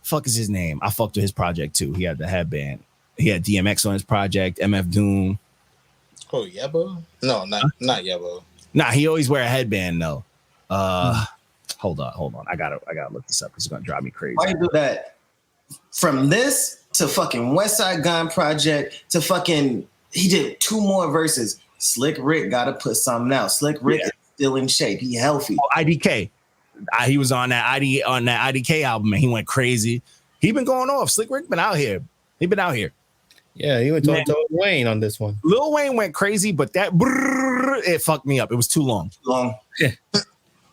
Fuck is his name? I fucked with his project too. He had the headband. He had DMX on his project. MF Doom. Oh, Yebo? No, not Yebo. Nah, he always wear a headband though. Hold on. I gotta look this up. It's gonna drive me crazy. Why you do that? From this to fucking West Side Gun Project to fucking, he did 2 more verses. Slick Rick got to put something out. Slick Rick is still in shape. He healthy. Oh, IDK. He was on that IDK album and he went crazy. He been going off. Slick Rick been out here. He been out here. Yeah, he went to Lil Wayne on this one. Lil Wayne went crazy, but it fucked me up. It was too long. Yeah.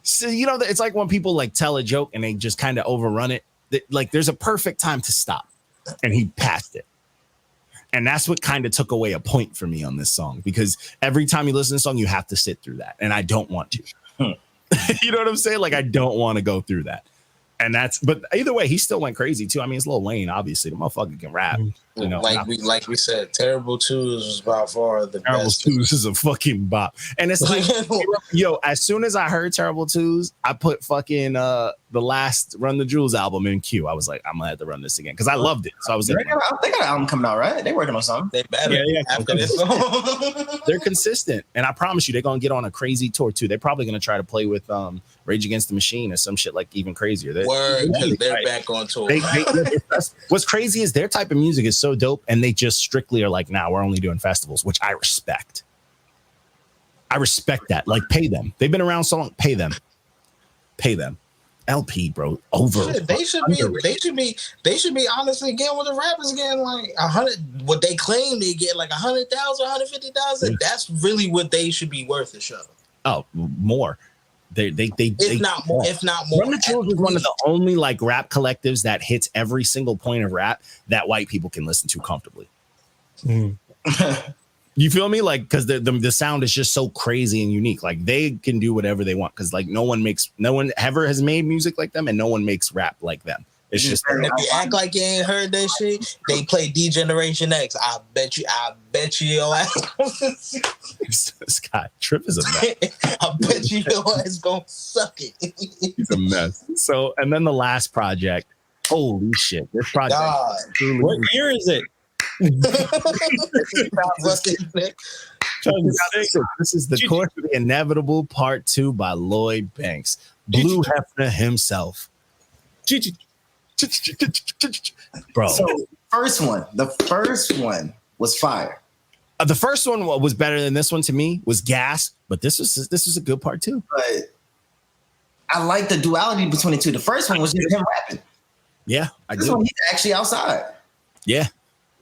So it's like when people like tell a joke and they just kind of overrun it. Like there's a perfect time to stop, and he passed it. And that's what kind of took away a point for me on this song, because every time you listen to the song, you have to sit through that. And I don't want to. You know what I'm saying? Like, I don't want to go through that. And but either way, he still went crazy too. I mean, it's Lil Wayne, obviously. The motherfucker can rap. Like we said, Terrible Twos was by far the Terrible best. Terrible Twos is a fucking bop. And it's like, as soon as I heard Terrible Twos, I put fucking the last Run the Jewels album in queue. I was like, I'm gonna have to run this again because I loved it. So I was like, they got an album coming out, right? They working on something. They better after this song. They're consistent, and I promise you, they're gonna get on a crazy tour too. They're probably gonna try to play with Rage Against the Machine or some shit like even crazier. They're back on tour. What's crazy is their type of music is so dope, and they just strictly are like, nah, we're only doing festivals, which I respect. I respect that. Like, pay them. They've been around so long. Pay them. LP, bro. Over. Shit, they should be honestly getting with the rappers getting like 100. What they claim they get like 100,000, 150,000. That's really what they should be worth a show. Oh, more. If not more. Run the Jewels is one of the only like rap collectives that hits every single point of rap that white people can listen to comfortably. You feel me? Like, because the sound is just so crazy and unique. Like, they can do whatever they want because like no one ever has made music like them, and no one makes rap like them. It's just if you act like you ain't heard that shit, they play D-Generation X. I bet you your ass. Scott Tripp is a mess. I bet you your ass gonna suck it. He's a mess. So, and then the last project. Holy shit! This project. What year is it? This is The Course of the Inevitable Part 2 by Lloyd Banks. Blue Hefner himself. Bro. So the first one was fire. The first one was better than this one to me, was gas, but this was a good part too. But I like the duality between the two. The first one was just him rapping. Yeah, I do. This one, he's actually outside. Yeah,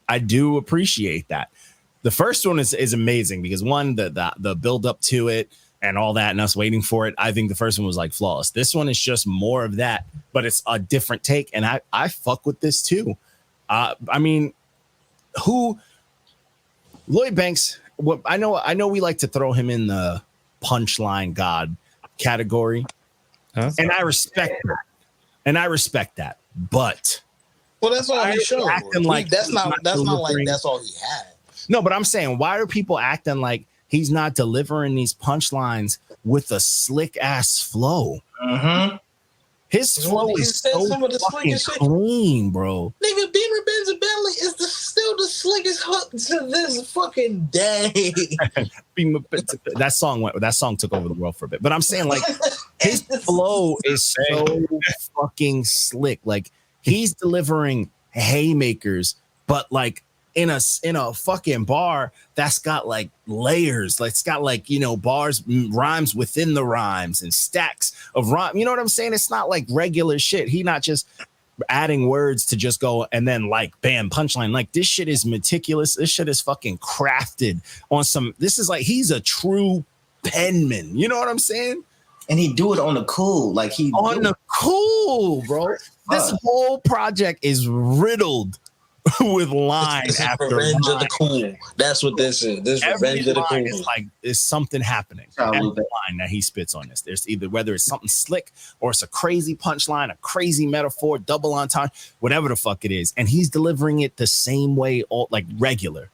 I do appreciate that. The first one is amazing because one, the build up to it, and all that and us waiting for it. I think the first one was like flawless. This one is just more of that, but it's a different take. And I fuck with this too. I mean, Lloyd Banks, I know we like to throw him in the punchline god category. Huh? And I respect that. But well, that's all he showed. That's not like that's all he had. No, but I'm saying, why are people acting like he's not delivering these punchlines with a slick ass flow? Mm-hmm. His flow is so fucking clean, bro. Nigga, Beamer Benz and Bentley is still the slickest hook to this fucking day. That song took over the world for a bit. But I'm saying, like, his flow is so fucking slick. Like, he's delivering haymakers, but like in a fucking bar that's got like layers, like it's got like, you know, bars, rhymes within the rhymes and stacks of rhyme. You know what I'm saying? It's not like regular shit. He not just adding words to just go and then like bam, punchline. Like, this shit is meticulous. This shit is fucking crafted on some. This is like, he's a true penman. You know what I'm saying? And he do it on the cool, like he on the cool, bro. This whole project is riddled with line after revenge line. of the cool. That's what this is. This revenge of the cool. Is like, is something happening. Every line that he spits on this, there's either whether it's something slick or it's a crazy punchline, a crazy metaphor, double entendre, whatever the fuck it is, and he's delivering it the same way, all like regular.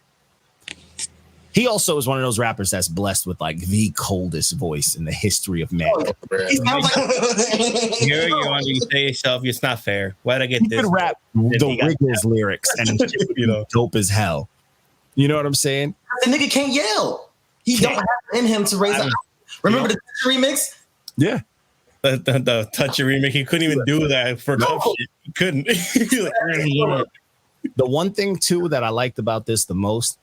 He also is one of those rappers that's blessed with like the coldest voice in the history of man. You're on, you say yourself, it's not fair. Why'd I get he this? Could rap the Wiggles lyrics and you know, dope as hell. You know what I'm saying? The nigga can't yell. He don't have it in him to raise up. Remember the remix? Yeah. The touch remix. He couldn't even do that for dope shit. He couldn't. The one thing too that I liked about this the most,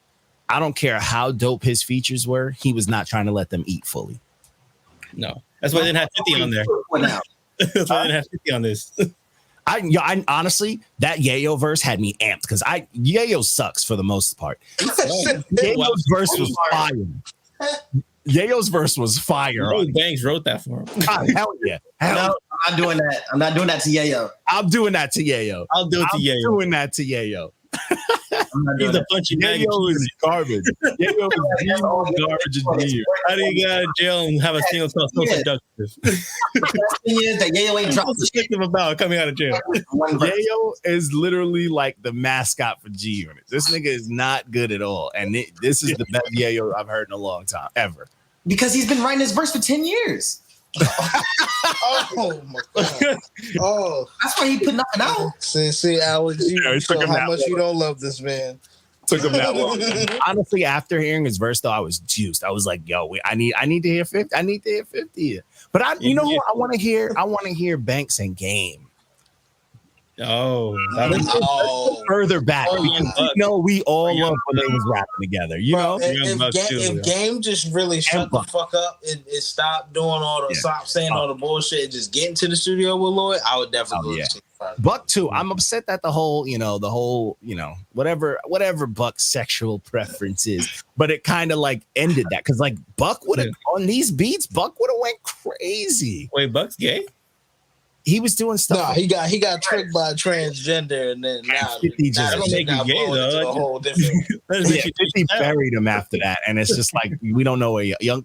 I don't care how dope his features were, he was not trying to let them eat fully. No. That's why I didn't have 50 on there. That's why I didn't have 50 on this. I honestly, that Yayo verse had me amped because Yayo sucks for the most part. Yayo's verse was fire. Yayo's verse was fire. Lloyd Banks wrote that for him. God, hell yeah. No, I'm not doing that. I'm not doing that to Yayo. I'm doing that to Yayo. I'll do it to Yayo. I'm doing that to Yayo. He's a punching bag. Yayo is garbage. Yayo is garbage indeed. How do you get out of jail and have a single call so seductive? The thing is that Yayo ain't dropped What's seductive about coming out of jail? Yayo is literally like the mascot for G Unit. This nigga is not good at all. And this is the best Yayo I've heard in a long time, ever. Because he's been writing this verse for 10 years. Oh my god! Oh, that's why he put nothing out. See, Alex, you show how much you don't love this man. Took him that long. Honestly, after hearing his verse, though, I was juiced. I was like, "Yo, I need to hear 50. I need to hear 50." But you know what? I want to hear. I want to hear Banks and Game. Let's further back. We all love when they was rapping together. You know, if Game just really shut the fuck up and stopped doing stop saying all the bullshit and just get into the studio with Lloyd, I would definitely go to Buck too. I'm upset that the whole, whatever Buck's sexual preference is, but it kind of like ended that because like Buck would have on these beats, Buck would have went crazy. Wait, Buck's gay? He was doing stuff. No, he got tricked by a transgender, and then now that don't make you gay though. A whole different. 50 buried him after that, and it's just like we don't know where Young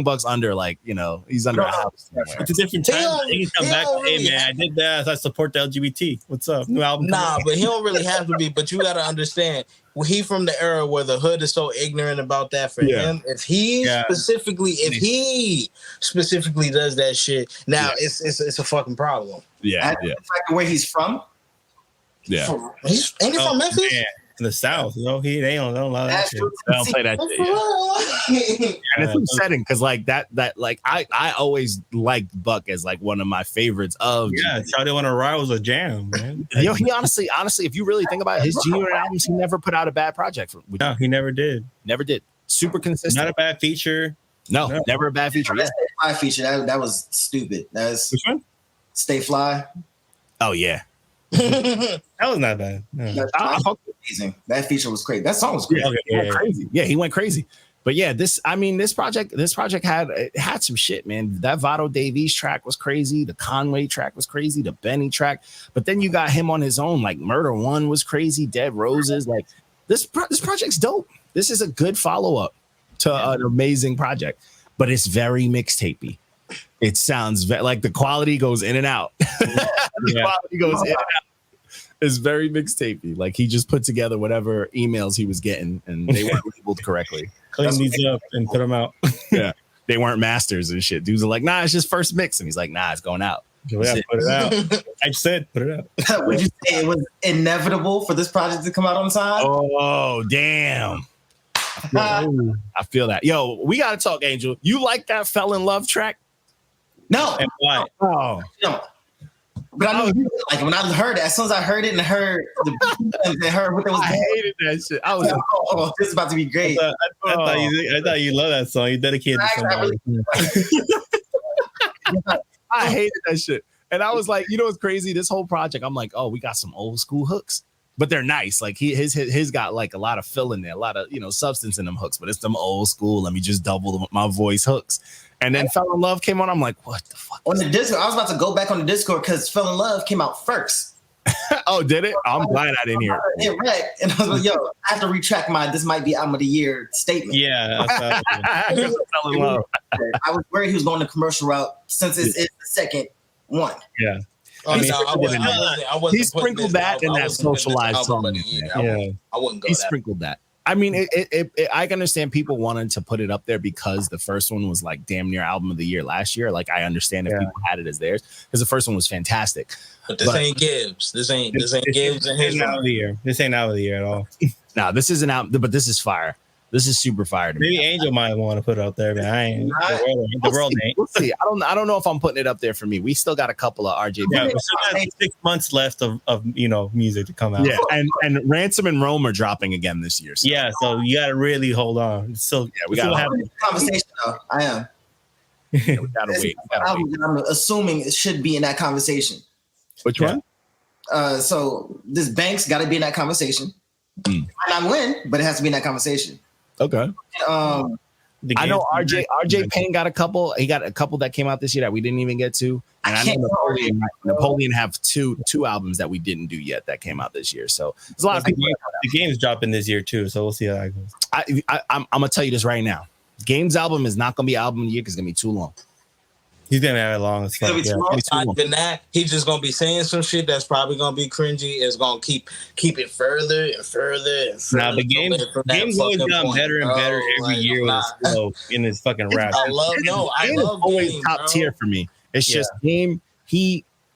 Buck's under, like he's under a house. It's a different time. He come back. Hey man, I did that. I support the LGBT. What's up? New album. Nah, but he don't really have to be. But you got to understand. Well, he from the era where the hood is so ignorant about that for him. If he specifically does that shit, now it's a fucking problem. Yeah. The fact of where he's from. Yeah. Ain't he from Memphis? Yeah. In the South, they don't allow that shit. They don't play that shit. And it's upsetting because like that like I always liked Buck as like one of my favorites of. Yeah, how they want to ride was a jam, man. He honestly, if you really think about it, his junior albums, he never put out a bad project. No, he never did. Never did. Super consistent. Not a bad feature. No, never a bad feature. That Stay Fly feature, that was stupid. Which one? Stay Fly. Oh yeah. That was not bad. No. Amazing. That feature was crazy. That song was crazy. He went crazy. Yeah, he went crazy. But yeah, this project had some shit, man. That Vado Davies track was crazy. The Conway track was crazy. The Benny track. But then you got him on his own. Like Murder One was crazy. Dead Roses. Like this project's dope. This is a good follow up to an amazing project. But it's very mixtapey. It sounds like the quality goes in and out. Quality goes in and out. It's very mixtapey. Like he just put together whatever emails he was getting, and they weren't labeled correctly. Clean these up and put them out. Yeah, they weren't masters and shit. Dudes are like, nah, it's just first mix, and he's like, nah, it's going out. We have to put it out. I said, put it out. Would you say it was inevitable for this project to come out on time? Oh, damn. I feel that. Yo, we gotta talk, Angel. You like that Fell in Love track? No. And why? Oh, No. But I know, like when I heard it, as soon as I heard it and heard and heard what it was, I hated that shit. I was like, oh, this is about to be great. I thought you love that song. You dedicated it to somebody. I hated that shit. And I was like, you know what's crazy? This whole project, I'm like, oh, we got some old school hooks, but they're nice. Like his got like a lot of fill in there, a lot of substance in them hooks, but it's them old school. Let me just double my voice hooks. And then Fell in Love came on. I'm like, what the fuck? On the Discord, I was about to go back on the Discord because Fell in Love came out first. Oh, did it? I'm glad I didn't hear it. Right. And I was like, yo, I have to retract my this might be album of the year statement. Yeah. Fell in Love. I was worried he was going the commercial route since it's the second one. Yeah. I wasn't he sprinkled that in that socialized song. I wouldn't go. He sprinkled that. I mean, I can understand people wanting to put it up there because the first one was like damn near album of the year last year. Like I understand if people had it as theirs because the first one was fantastic. But this ain't Gibbs. This ain't Gibbs and his out of the year. This ain't out of the year at all. Nah, this isn't out, but this is fire. This is super fire to me. Maybe Angel might want to put it out there, but I ain't. The world ain't. We'll see. I don't know if I'm putting it up there for me. We still got a couple of RJ. Yeah, we still got 6 months left of music to come out. Yeah, and Ransom and Rome are dropping again this year. So. Yeah, so you got to really hold on. So we got to have a conversation. Though I am. Yeah, we gotta wait. I'm assuming it should be in that conversation. Which one? So this Banks got to be in that conversation. Might not win, but it has to be in that conversation. Okay. I know RJ Payne got a couple. He got a couple that came out this year that we didn't even get to. And I know Napoleon have two albums that we didn't do yet that came out this year. So there's a lot of people. The game's dropping this year too, so we'll see how that goes. I'm gonna tell you this right now. Game's album is not gonna be album of the year because it's gonna be too long. He's gonna have it long as fuck. Than that, he's just gonna be saying some shit that's probably gonna be cringy. It's gonna keep it further and further and further. Nah, but game's always gotten better and better every year in his fucking rap. I love always Game, top tier for me. It's just Game.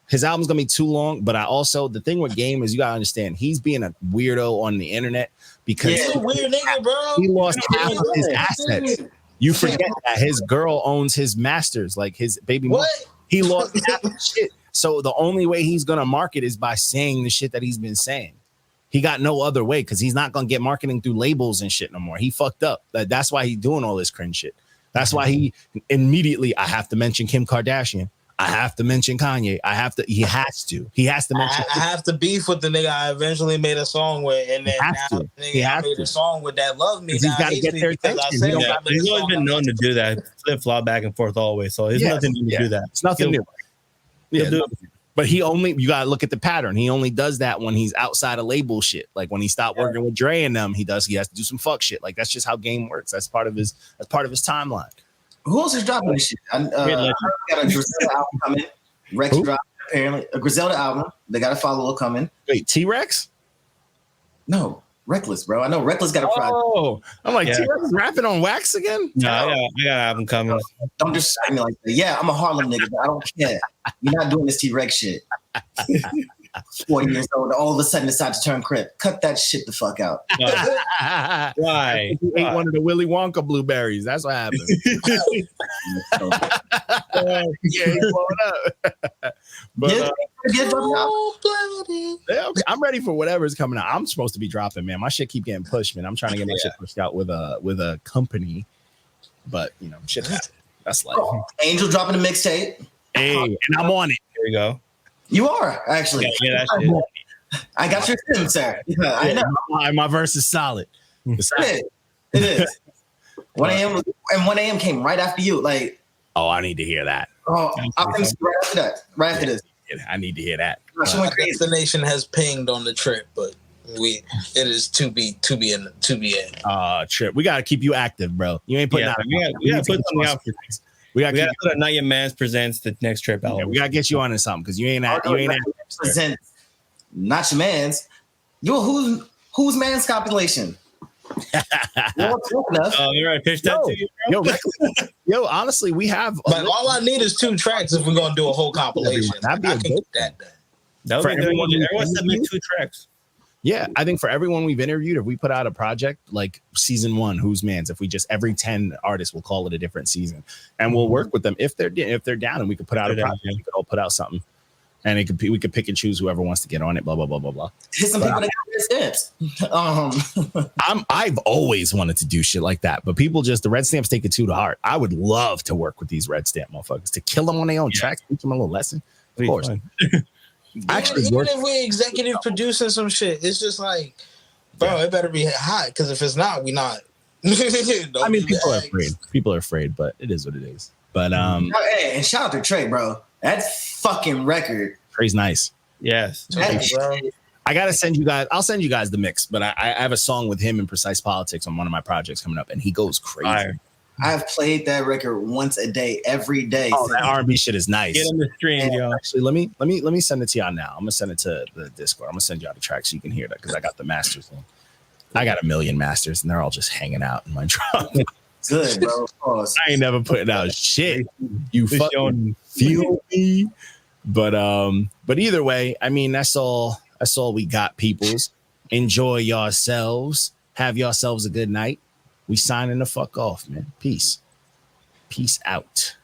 His album's gonna be too long, but the thing with Game is you gotta understand he's being a weirdo on the internet because he's a weird nigga, bro. He lost half of his assets. You forget that his girl owns his masters, like his baby mom. He lost half the shit. So the only way he's gonna market is by saying the shit that he's been saying. He got no other way because he's not gonna get marketing through labels and shit no more. He fucked up. That's why he's doing all this cringe shit. That's why he immediately. I have to mention Kim Kardashian. I have to mention Kanye. He has to mention. I have to beef with the nigga I eventually made a song with, and then now the nigga I made a song with that love me. He's got to get their attention. He's always been known to do that, flip flop back and forth always. So it's nothing new to do that. It's nothing new. But you gotta look at the pattern. He only does that when he's outside of label shit. Like when he stopped working with Dre and them, he has to do some fuck shit. Like that's just how Game works. That's part of his timeline. Who else is dropping this shit? I got a Griselda album coming. Rex dropped apparently a Griselda album. They got a follow-up coming. Wait, T-Rex? No, Reckless, bro. I know Reckless got a project. Oh, I'm like T-Rex is rapping on Wax again? No, I got an album coming. Don't just say me like that. Yeah, I'm a Harlem nigga, but I don't care. You're not doing this T-Rex shit. 40 years old, all of a sudden decide to turn Crip. Cut that shit the fuck out. Why? He ate one of the Willy Wonka blueberries. That's what happened. He's blowing up. But, I'm ready for whatever's coming out. I'm supposed to be dropping, man. My shit keep getting pushed, man. I'm trying to get my shit pushed out with a company, but shit happens. That's life. Angel dropping a mixtape. Hey, and I'm on it. Here we go. You are actually. Yeah, that's it. I got your sim, sir. Yeah, I know. My verse is solid. It is. 1 a.m. and 1 a.m. came right after you. Like, oh, I need to hear that. Oh, I'll come right after that. Right after this. I need to hear that. My destination has pinged on the trip, but it is to be in. Trip. We gotta keep you active, bro. You ain't putting out. We gotta put something out. We gotta put a NotYamanz presents the next trip out. Yeah, we gotta get you on to something because you ain't presents NotYamanz. Who's man's compilation? You're right. Pitch that to you, yo, honestly, we have. But all I need is 2 tracks if we're gonna do a whole compilation. That'd be that would be good. Everyone submit 2 tracks. Yeah, I think for everyone we've interviewed, if we put out a project like season 1, Who's Man's, if we just every 10 artists, we'll call it a different season, and we'll work with them if they're down, and we could put out a project. We could all put out something, and we could pick and choose whoever wants to get on it. Blah blah blah blah blah. Hit some people that got red stamps. I've always wanted to do shit like that, but people the red stamps take it too to heart. I would love to work with these red stamp motherfuckers to kill them on their own tracks, teach them a little lesson. Of course. Actually, even if we executive producing some shit, it's just like, bro, it better be hot because if it's not, we not. I mean, people are afraid. People are afraid, but it is what it is. But hey, and shout out to Trey, bro. That fucking record. Trey's nice. Yes. I gotta send you guys. I'll send you guys the mix, but I have a song with him in Precise Politics on one of my projects coming up, and he goes crazy. I've played that record once a day, every day. Oh, that R&B shit is nice. Get on the stream, yo. Actually, let me send it to y'all now. I'm gonna send it to the Discord. I'm gonna send y'all the track so you can hear that because I got the masters. I got 1 million masters, and they're all just hanging out in my drum. Good, bro. I ain't never putting out shit. You fucking feel me? But either way, I mean that's all we got, peoples. Enjoy yourselves. Have yourselves a good night. We signing the fuck off, man. Peace out.